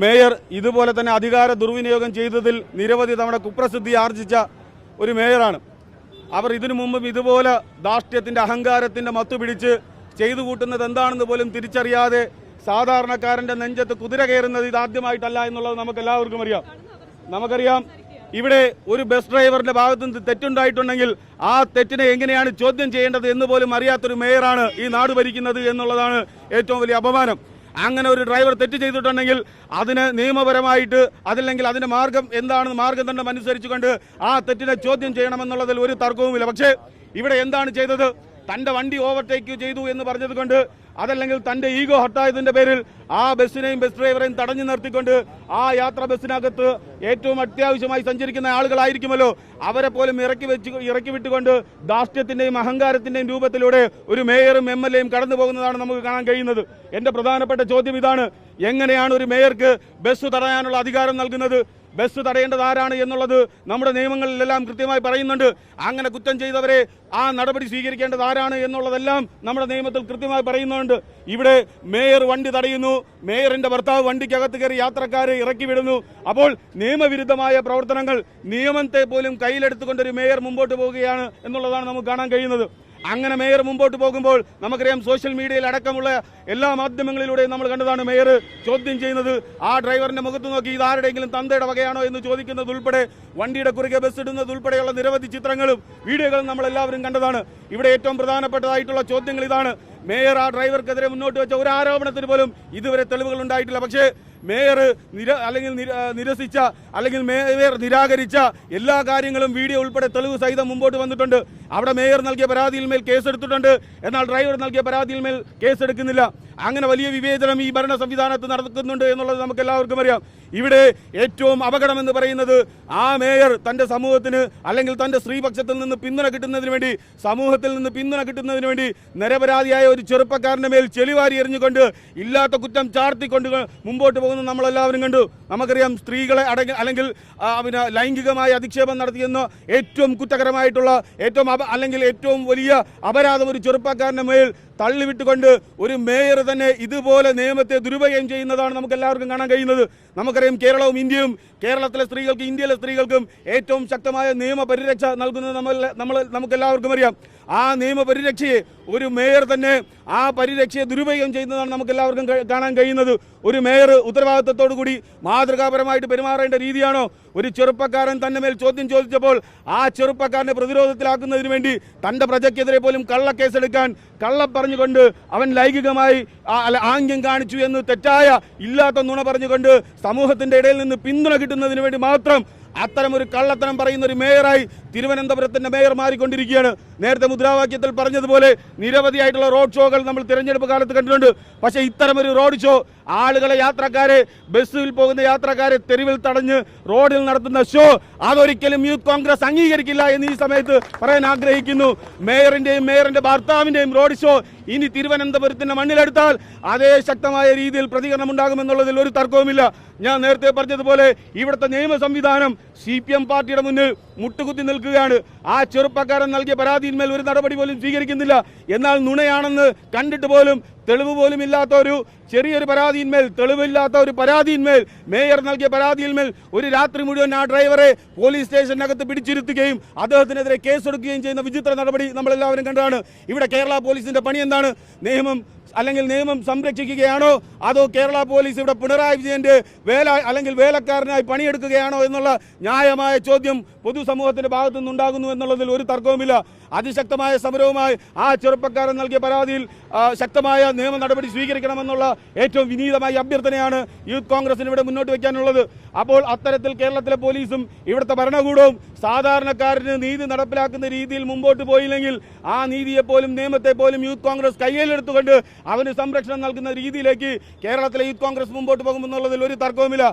Mayor ഇതുപോലെ തന്നെ അധികാര ദുർവിനിയോഗം ചെയ്തതിൽ നിരവധി തവണ കുപ്രസിദ്ധി ആർജിച്ച ഒരു മേയറാണ്. അവർ ഇതിനു മുമ്പും ഇതുപോലെ ധാർഷ്ട്യത്തിൻ്റെ അഹങ്കാരത്തിൻ്റെ മത്തുപിടിച്ച് ചെയ്തു കൂട്ടുന്നത് എന്താണെന്ന് പോലും തിരിച്ചറിയാതെ സാധാരണക്കാരൻ്റെ നെഞ്ചത്ത് കുതിര കയറുന്നത് ഇതാദ്യമായിട്ടല്ല എന്നുള്ളത് നമുക്കെല്ലാവർക്കും അറിയാം. നമുക്കറിയാം ഇവിടെ ഒരു ബസ് ഡ്രൈവറിന്റെ ഭാഗത്ത് നിന്ന് തെറ്റുണ്ടായിട്ടുണ്ടെങ്കിൽ ആ തെറ്റിനെ എങ്ങനെയാണ് ചോദ്യം ചെയ്യേണ്ടത് എന്ന് പോലും അറിയാത്തൊരു മേയറാണ് ഈ നാട് ഭരിക്കുന്നത് എന്നുള്ളതാണ് ഏറ്റവും വലിയ അപമാനം. അങ്ങനെ ഒരു ഡ്രൈവർ തെറ്റ് ചെയ്തിട്ടുണ്ടെങ്കിൽ അതിന് നിയമപരമായിട്ട് അതല്ലെങ്കിൽ അതിന്റെ മാർഗം എന്താണെന്ന് മാർഗദണ്ഡം അനുസരിച്ചുകൊണ്ട് ആ തെറ്റിനെ ചോദ്യം ചെയ്യണമെന്നുള്ളതിൽ ഒരു തർക്കവുമില്ല. പക്ഷേ ഇവിടെ എന്താണ് ചെയ്തത്? തന്റെ വണ്ടി ഓവർടേക്ക് ചെയ്തു എന്ന് പറഞ്ഞതുകൊണ്ട് അതല്ലെങ്കിൽ തന്റെ ഈഗോ ഹർട്ടായതിന്റെ പേരിൽ ആ ബസ്സിനെയും ബസ് ഡ്രൈവറെയും തടഞ്ഞു നിർത്തിക്കൊണ്ട് ആ യാത്ര ബസ്സിനകത്ത് ഏറ്റവും അത്യാവശ്യമായി സഞ്ചരിക്കുന്ന ആളുകളായിരിക്കുമല്ലോ അവരെ പോലും ഇറക്കി വിട്ടുകൊണ്ട് ധാർഷ്ട്യത്തിന്റെയും അഹങ്കാരത്തിന്റെയും രൂപത്തിലൂടെ ഒരു മേയറും MLA-യും കടന്നു പോകുന്നതാണ് നമുക്ക് കാണാൻ കഴിയുന്നത്. എന്റെ പ്രധാനപ്പെട്ട ചോദ്യം ഇതാണ്: എങ്ങനെയാണ് ഒരു മേയർക്ക് ബസ് തടയാനുള്ള അധികാരം നൽകുന്നത്? ബസ് തടയേണ്ടത് ആരാണ് എന്നുള്ളത് നമ്മുടെ നിയമങ്ങളിലെല്ലാം കൃത്യമായി പറയുന്നുണ്ട്. അങ്ങനെ കുറ്റം ചെയ്തവരെ ആ നടപടി സ്വീകരിക്കേണ്ടത് ആരാണ് എന്നുള്ളതെല്ലാം നമ്മുടെ നിയമത്തിൽ കൃത്യമായി പറയുന്നുണ്ട്. ഇവിടെ മേയർ വണ്ടി തടയുന്നു, മേയറിന്റെ ഭർത്താവ് വണ്ടിക്കകത്ത് കയറി യാത്രക്കാരെ ഇറക്കി വിടുന്നു. അപ്പോൾ നിയമവിരുദ്ധമായ പ്രവർത്തനങ്ങൾ നിയമത്തെ പോലും കയ്യിലെടുത്തുകൊണ്ടൊരു മേയർ മുമ്പോട്ട് പോവുകയാണ് എന്നുള്ളതാണ് നമുക്ക് കാണാൻ കഴിയുന്നത്. അങ്ങനെ മേയർ മുമ്പോട്ട് പോകുമ്പോൾ നമുക്കറിയാം സോഷ്യൽ മീഡിയയിൽ അടക്കമുള്ള എല്ലാ മാധ്യമങ്ങളിലൂടെയും നമ്മൾ കണ്ടതാണ് മേയർ ചോദ്യം ചെയ്യുന്നത്. ആ ഡ്രൈവറിന്റെ മുഖത്ത് നോക്കി ഇത് ആരുടെയെങ്കിലും തന്തയുടെ വകയാണോ എന്ന് ചോദിക്കുന്നത് ഉൾപ്പെടെ, വണ്ടിയുടെ കുറുകെ ബസ് ഇടുന്നത് ഉൾപ്പെടെയുള്ള നിരവധി ചിത്രങ്ങളും വീഡിയോകളും നമ്മൾ എല്ലാവരും കണ്ടതാണ്. ഇവിടെ ഏറ്റവും പ്രധാനപ്പെട്ടതായിട്ടുള്ള ചോദ്യങ്ങൾ ഇതാണ്: മേയർ ആ ഡ്രൈവർക്കെതിരെ മുന്നോട്ട് വെച്ച ഒരു ആരോപണത്തിന് പോലും ഇതുവരെ തെളിവുകൾ ഉണ്ടായിട്ടില്ല. പക്ഷേ മേയർ നിരസിച്ച അല്ലെങ്കിൽ മേയർ നിരാകരിച്ച എല്ലാ കാര്യങ്ങളും വീഡിയോ ഉൾപ്പെടെ തെളിവ് സഹിതം മുമ്പോട്ട് വന്നിട്ടുണ്ട്. അവിടെ മേയർ നൽകിയ പരാതിയിൽ മേൽ കേസെടുത്തിട്ടുണ്ട്, എന്നാൽ ഡ്രൈവർ നൽകിയ പരാതിയിൽ മേൽ കേസെടുക്കുന്നില്ല. അങ്ങനെ വലിയ വിവേചനം ഈ ഭരണ സംവിധാനത്ത് നടക്കുന്നുണ്ട് എന്നുള്ളത് നമുക്ക് എല്ലാവർക്കും അറിയാം. ഇവിടെ ഏറ്റവും അപകടം എന്ന് പറയുന്നത് ആ മേയർ തന്റെ സമൂഹത്തിന് അല്ലെങ്കിൽ തന്റെ സ്ത്രീപക്ഷത്തിൽ നിന്ന് പിന്തുണ കിട്ടുന്നതിന് വേണ്ടി, സമൂഹത്തിൽ നിന്ന് പിന്തുണ കിട്ടുന്നതിന് വേണ്ടി നിരപരാധിയായ ഒരു ചെറുപ്പക്കാരന്റെ മേൽ ചെളിവാരി എറിഞ്ഞുകൊണ്ട് ഇല്ലാത്ത കുറ്റം ചാർത്തിക്കൊണ്ട് മുമ്പോട്ട് പോകുന്ന നമ്മളെല്ലാവരും കണ്ടു. നമുക്കറിയാം സ്ത്രീകളെ അല്ലെങ്കിൽ ലൈംഗികമായ അധിക്ഷേപം നടത്തിയെന്ന ഏറ്റവും കുറ്റകരമായിട്ടുള്ള ഏറ്റവും വലിയ അപരാധം ഒരു ചെറുപ്പക്കാരന്റെ മേൽ തള്ളിവിട്ടുകൊണ്ട് ഒരു മേയർ തന്നെ ഇതുപോലെ നിയമത്തെ ദുരുപയോഗം ചെയ്യുന്നതാണ് നമുക്ക് എല്ലാവർക്കും കാണാൻ കഴിയുന്നത്. നമുക്കറിയാം കേരളവും ഇന്ത്യയും, കേരളത്തിലെ സ്ത്രീകൾക്ക് ഇന്ത്യയിലെ സ്ത്രീകൾക്കും ഏറ്റവും ശക്തമായ നിയമപരിരക്ഷ നൽകുന്നത് നമുക്കെല്ലാവർക്കും അറിയാം. ആ നിയമപരിരക്ഷയെ ഒരു മേയർ തന്നെ ആ പരിരക്ഷയെ ദുരുപയോഗം ചെയ്യുന്നതാണ് നമുക്ക് എല്ലാവർക്കും കാണാൻ കഴിയുന്നത്. ഒരു മേയർ ഉത്തരവാദിത്തത്തോടു കൂടി മാതൃകാപരമായിട്ട് പെരുമാറേണ്ട രീതിയാണോ? ഒരു ചെറുപ്പക്കാരൻ തന്നെ മേൽ ചോദ്യം ചോദിച്ചപ്പോൾ ആ ചെറുപ്പക്കാരനെ പ്രതിരോധത്തിലാക്കുന്നതിന് വേണ്ടി തന്റെ പ്രജയ്ക്കെതിരെ പോലും കള്ളക്കേസെടുക്കാൻ കള്ളം പറഞ്ഞുകൊണ്ട് അവൻ ലൈംഗികമായി ആംഗ്യം കാണിച്ചു എന്ന് തെറ്റായ ഇല്ലാത്ത നുണ പറഞ്ഞുകൊണ്ട് സമൂഹത്തിന്റെ ഇടയിൽ നിന്ന് പിന്തുണ കിട്ടുന്നതിന് വേണ്ടി മാത്രം അത്തരമൊരു കള്ളത്തരം പറയുന്ന ഒരു മേയറായി തിരുവനന്തപുരത്തിന്റെ മേയർ മാറിക്കൊണ്ടിരിക്കുകയാണ്. നേരത്തെ മുദ്രാവാക്യത്തിൽ പറഞ്ഞതുപോലെ നിരവധിയായിട്ടുള്ള റോഡ് ഷോകൾ നമ്മൾ തിരഞ്ഞെടുപ്പ് കാലത്ത് കണ്ടിട്ടുണ്ട്. പക്ഷേ ഇത്തരമൊരു റോഡ് ഷോ, ആളുകളെ, യാത്രക്കാരെ, ബസ്സിൽ പോകുന്ന യാത്രക്കാരെ തെരുവിൽ തടഞ്ഞ് റോഡിൽ നടത്തുന്ന ഷോ, അതൊരിക്കലും യൂത്ത് കോൺഗ്രസ് അംഗീകരിക്കില്ല എന്ന് ഈ സമയത്ത് പറയാൻ ആഗ്രഹിക്കുന്നു. മേയറിന്റെ ഭർത്താവിന്റെയും റോഡ് ഷോ ഇനി തിരുവനന്തപുരത്തിന്റെ മണ്ണിലെടുത്താൽ അതേ ശക്തമായ രീതിയിൽ പ്രതികരണം ഉണ്ടാകുമെന്നുള്ളതിൽ ഒരു തർക്കവുമില്ല. ഞാൻ നേരത്തെ പറഞ്ഞതുപോലെ ഇവിടുത്തെ നിയമ സംവിധാനം CPM പാർട്ടിയുടെ മുന്നിൽ മുട്ടുകുത്തി നിൽക്കുകയാണ്. ആ ചെറുപ്പക്കാരൻ നൽകിയ പരാതിയിന്മേൽ ഒരു നടപടി പോലും സ്വീകരിക്കുന്നില്ല. എന്നാൽ നുണയാണെന്ന് കണ്ടിട്ട് പോലും തെളിവ് പോലും ഇല്ലാത്ത ഒരു ചെറിയൊരു പരാതിയിന്മേൽ, തെളിവില്ലാത്ത ഒരു പരാതിയിന്മേൽ, മേയർ നൽകിയ പരാതിയിന്മേൽ ഒരു രാത്രി മുഴുവൻ ആ ഡ്രൈവറെ പോലീസ് സ്റ്റേഷനകത്ത് പിടിച്ചിരുത്തുകയും അദ്ദേഹത്തിനെതിരെ കേസെടുക്കുകയും ചെയ്യുന്ന വിചിത്ര നടപടി നമ്മളെല്ലാവരും കണ്ടതാണ്. ഇവിടെ കേരള പോലീസിന്റെ പണി എന്താണ്? നിയമം സംരക്ഷിക്കുകയാണോ, അതോ കേരള പോലീസ് ഇവിടെ പിണറായി വിജയന്റെ വേലക്കാരനായി പണിയെടുക്കുകയാണോ എന്നുള്ള ന്യായമായ ചോദ്യം പൊതുസമൂഹത്തിന്റെ ഭാഗത്തു നിന്നുണ്ടാകുന്നു എന്നുള്ളതിൽ ഒരു തർക്കവുമില്ല. അതിശക്തമായ സമരവുമായി ആ ചെറുപ്പക്കാരൻ നൽകിയ പരാതിയിൽ ശക്തമായ നിയമ നടപടി സ്വീകരിക്കണമെന്നുള്ള ഏറ്റവും വിനീതമായ അഭ്യർത്ഥനയാണ് യൂത്ത് കോൺഗ്രസിന് ഇവിടെ മുന്നോട്ട് വയ്ക്കാനുള്ളത്. അപ്പോൾ അത്തരത്തിൽ കേരളത്തിലെ പോലീസും ഇവിടുത്തെ ഭരണകൂടവും സാധാരണക്കാരന് നീതി നടപ്പിലാക്കുന്ന രീതിയിൽ മുമ്പോട്ട് പോയില്ലെങ്കിൽ ആ നീതിയെപ്പോലും നിയമത്തെപ്പോലും യൂത്ത് കോൺഗ്രസ് കയ്യിലെടുത്തുകൊണ്ട് അവന് സംരക്ഷണം നൽകുന്ന രീതിയിലേക്ക് കേരളത്തിലെ യൂത്ത് കോൺഗ്രസ് മുമ്പോട്ട് പോകുമെന്നുള്ളതിൽ ഒരു തർക്കവുമില്ല.